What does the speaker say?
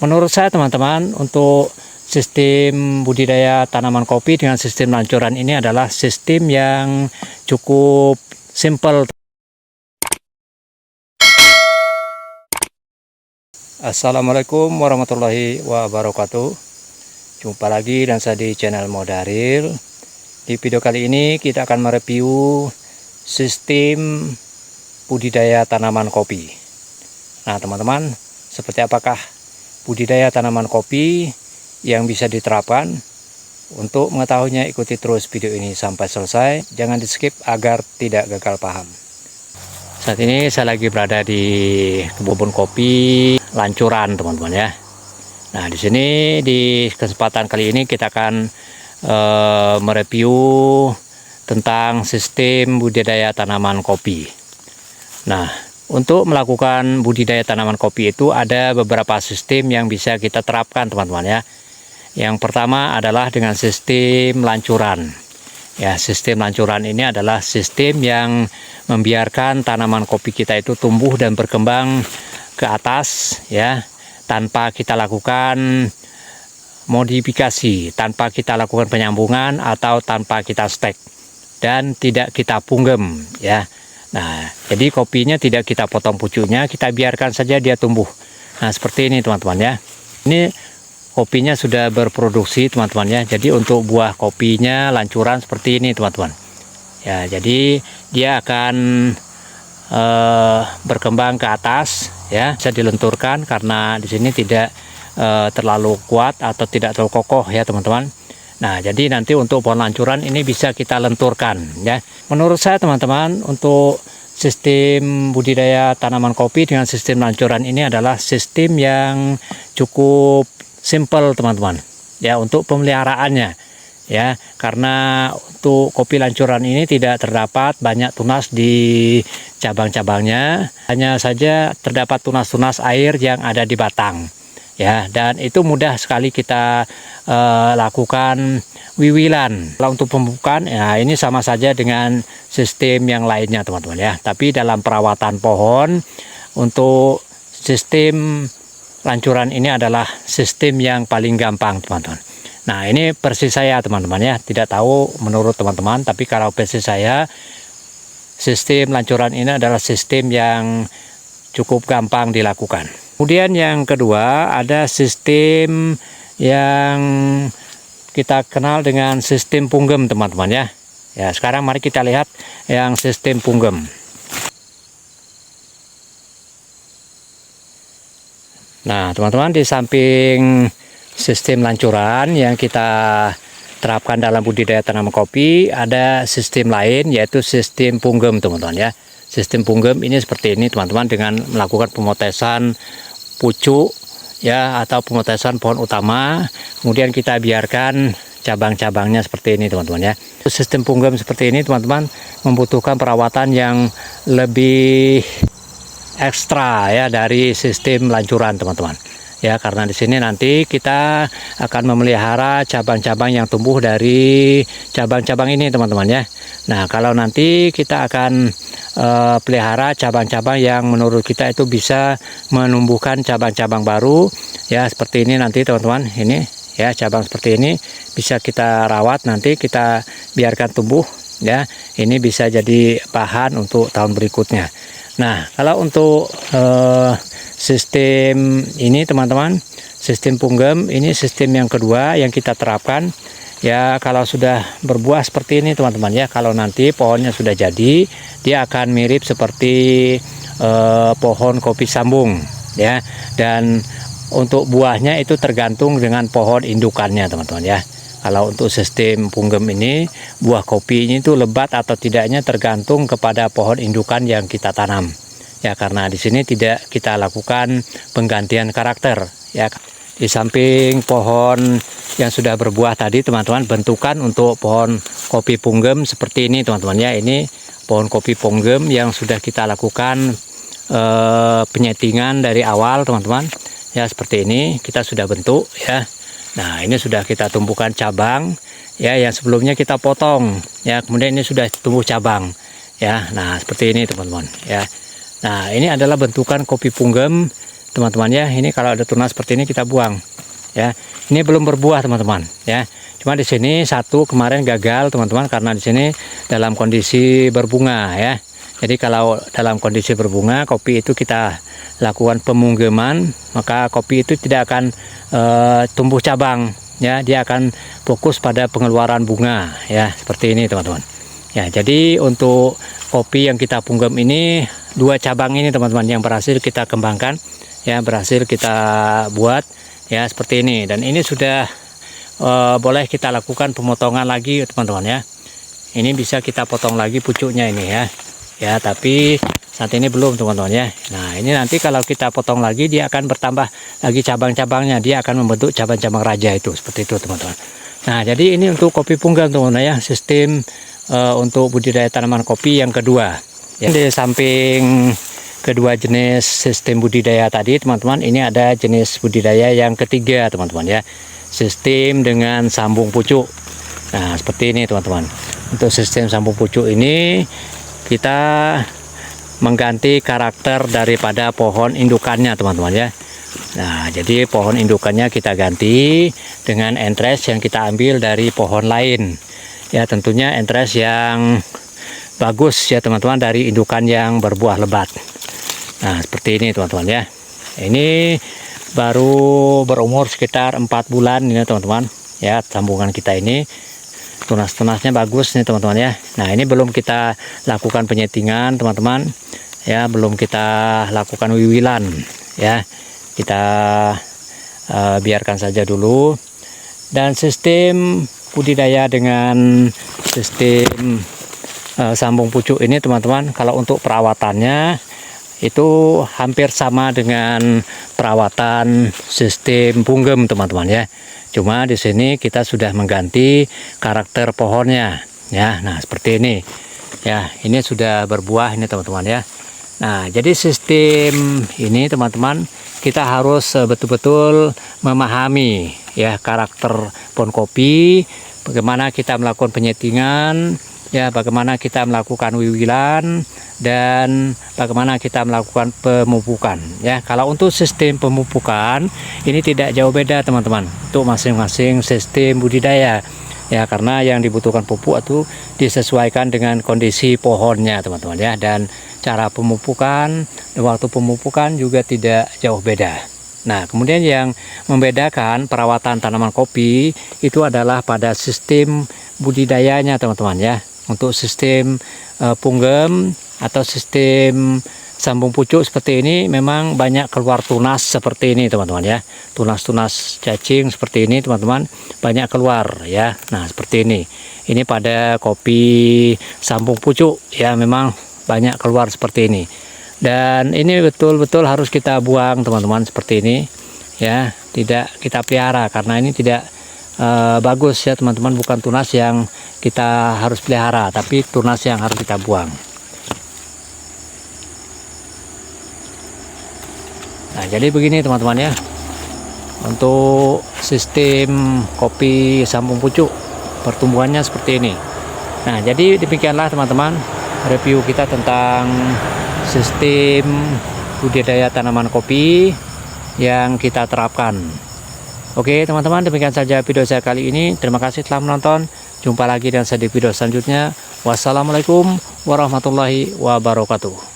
Menurut saya teman-teman, untuk sistem budidaya tanaman kopi dengan sistem lancuran ini adalah sistem yang cukup simple. Assalamualaikum warahmatullahi wabarakatuh. Jumpa lagi dan saya di channel Modaril. Di video kali ini kita akan mereview sistem budidaya tanaman kopi. Nah teman-teman, seperti apakah budidaya tanaman kopi yang bisa diterapkan? Untuk mengetahuinya ikuti terus video ini sampai selesai, jangan di skip agar tidak gagal paham. Saat ini saya lagi berada di kebun kopi Lancuran teman-teman ya. Nah di sini di kesempatan kali ini kita akan mereview tentang sistem budidaya tanaman kopi. Nah untuk melakukan budidaya tanaman kopi itu ada beberapa sistem yang bisa kita terapkan teman-teman ya. Yang pertama adalah dengan sistem lancuran. Ya, sistem lancuran ini adalah sistem yang membiarkan tanaman kopi kita itu tumbuh dan berkembang ke atas ya, tanpa kita lakukan modifikasi, tanpa kita lakukan penyambungan atau tanpa kita stek dan tidak kita punggem ya. Nah, jadi kopinya tidak kita potong pucuknya, kita biarkan saja dia tumbuh. Nah, seperti ini teman-teman ya. Ini kopinya sudah berproduksi teman-teman ya. Jadi untuk buah kopinya lancuran seperti ini teman-teman. Ya, jadi dia akan berkembang ke atas ya, bisa dilenturkan karena di sini tidak terlalu kuat atau tidak terlalu kokoh ya teman-teman. Nah, jadi nanti untuk pohon lancuran ini bisa kita lenturkan ya. Menurut saya teman-teman, untuk sistem budidaya tanaman kopi dengan sistem lancuran ini adalah sistem yang cukup simple teman-teman. Ya, untuk pemeliharaannya ya, karena untuk kopi lancuran ini tidak terdapat banyak tunas di cabang-cabangnya, hanya saja terdapat tunas-tunas air yang ada di batang. Ya, dan itu mudah sekali kita lakukan wiwilan. Kalau untuk pemupukan, ya ini sama saja dengan sistem yang lainnya teman-teman ya. Tapi dalam perawatan pohon, untuk sistem lancuran ini adalah sistem yang paling gampang teman-teman. Nah ini versi saya teman-teman ya. Tidak tahu menurut teman-teman, tapi kalau versi saya, sistem lancuran ini adalah sistem yang cukup gampang dilakukan. Kemudian yang kedua ada sistem yang kita kenal dengan sistem punggem teman-teman ya. Ya, sekarang mari kita lihat yang sistem punggem. Nah teman-teman, di samping sistem lancuran yang kita terapkan dalam budidaya tanaman kopi, ada sistem lain yaitu sistem punggem teman-teman ya. Sistem punggem ini seperti ini teman-teman, dengan melakukan pemotesan pucuk ya atau pemotesan pohon utama, kemudian kita biarkan cabang-cabangnya seperti ini teman-teman ya. Sistem punggem seperti ini teman-teman membutuhkan perawatan yang lebih ekstra ya dari sistem lancuran teman-teman ya, karena di sini nanti kita akan memelihara cabang-cabang yang tumbuh dari cabang-cabang ini teman-teman ya. Nah kalau nanti kita akan pelihara cabang-cabang yang menurut kita itu bisa menumbuhkan cabang-cabang baru ya, seperti ini nanti teman-teman. Ini ya, cabang seperti ini bisa kita rawat, nanti kita biarkan tumbuh ya. Ini bisa jadi bahan untuk tahun berikutnya. Nah kalau untuk sistem ini teman-teman, sistem punggem ini sistem yang kedua yang kita terapkan ya. Kalau sudah berbuah seperti ini teman-teman ya, kalau nanti pohonnya sudah jadi, dia akan mirip seperti pohon kopi sambung ya. Dan untuk buahnya itu tergantung dengan pohon indukannya teman-teman ya. Kalau untuk sistem punggem ini, buah kopi ini tuh lebat atau tidaknya tergantung kepada pohon indukan yang kita tanam. Ya, karena di sini tidak kita lakukan penggantian karakter ya. Di samping pohon yang sudah berbuah tadi teman-teman, bentukan untuk pohon kopi punggem seperti ini teman-teman ya. Ini pohon kopi punggem yang sudah kita lakukan penyetingan dari awal teman-teman ya, seperti ini kita sudah bentuk ya. Nah ini sudah kita tumbuhkan cabang ya, yang sebelumnya kita potong ya, kemudian ini sudah tumbuh cabang ya. Nah seperti ini teman-teman ya. Nah ini adalah bentukan kopi punggem teman-teman ya. Ini kalau ada tunas seperti ini kita buang ya. Ini belum berbuah teman-teman ya. Cuma di sini satu kemarin gagal teman-teman, karena di sini dalam kondisi berbunga ya. Jadi kalau dalam kondisi berbunga, kopi itu kita lakukan pemunggeman, maka kopi itu tidak akan tumbuh cabang ya. Dia akan fokus pada pengeluaran bunga ya, seperti ini teman-teman ya. Jadi untuk kopi yang kita punggem ini, 2 cabang ini teman-teman yang berhasil kita kembangkan ya, berhasil kita buat ya, seperti ini. Dan ini sudah boleh kita lakukan pemotongan lagi teman-teman ya. Ini bisa kita potong lagi pucuknya ini ya. Ya, tapi saat ini belum teman-teman ya. Nah, ini nanti kalau kita potong lagi, dia akan bertambah lagi cabang-cabangnya. Dia akan membentuk cabang-cabang raja itu, seperti itu teman-teman. Nah, jadi ini untuk kopi punggang teman-teman ya, sistem untuk budidaya tanaman kopi yang kedua. Ya, di samping kedua jenis sistem budidaya tadi teman-teman, ini ada jenis budidaya yang ketiga teman-teman ya, sistem dengan sambung pucuk. Nah, seperti ini teman-teman. Untuk sistem sambung pucuk ini kita mengganti karakter daripada pohon indukannya teman-teman ya. Nah, jadi pohon indukannya kita ganti dengan entres yang kita ambil dari pohon lain ya, tentunya entres yang bagus ya teman-teman, dari indukan yang berbuah lebat. Nah, seperti ini teman-teman ya. Ini baru berumur sekitar 4 bulan ini teman-teman ya, sambungan kita ini. Tunas-tunasnya bagus nih teman-teman ya. Nah, ini belum kita lakukan penyetingan teman-teman ya, belum kita lakukan wiwilan ya. Kita biarkan saja dulu. Dan sistem budidaya dengan sistem sambung pucuk ini teman-teman, kalau untuk perawatannya itu hampir sama dengan perawatan sistem punggem teman-teman ya. Cuma di sini kita sudah mengganti karakter pohonnya ya. Nah, seperti ini ya. Ini sudah berbuah ini teman-teman ya. Nah, jadi sistem ini teman-teman, kita harus betul-betul memahami ya karakter pohon kopi, bagaimana kita melakukan penyetingan ya, bagaimana kita melakukan wiwilan, dan bagaimana kita melakukan pemupukan ya. Kalau untuk sistem pemupukan ini tidak jauh beda teman-teman untuk masing-masing sistem budidaya ya, karena yang dibutuhkan pupuk itu disesuaikan dengan kondisi pohonnya teman-teman ya. Dan cara pemupukan, waktu pemupukan juga tidak jauh beda. Nah, kemudian yang membedakan perawatan tanaman kopi itu adalah pada sistem budidayanya teman-teman ya. Untuk sistem punggem atau sistem sambung pucuk seperti ini memang banyak keluar tunas seperti ini teman-teman ya. Tunas-tunas cacing seperti ini teman-teman banyak keluar ya. Nah, seperti ini. Ini pada kopi sambung pucuk ya, memang banyak keluar seperti ini. Dan ini betul-betul harus kita buang teman-teman seperti ini ya. Tidak kita pelihara karena ini tidak bagus ya teman-teman, bukan tunas yang kita harus pelihara, tapi tunas yang harus kita buang. Nah, jadi begini teman-teman ya, untuk sistem kopi sambung pucuk pertumbuhannya seperti ini. Nah, jadi demikianlah teman-teman review kita tentang sistem budidaya tanaman kopi yang kita terapkan. Oke teman-teman, demikian saja video saya kali ini. Terima kasih telah menonton. Jumpa lagi dengan saya di video selanjutnya. Wassalamualaikum warahmatullahi wabarakatuh.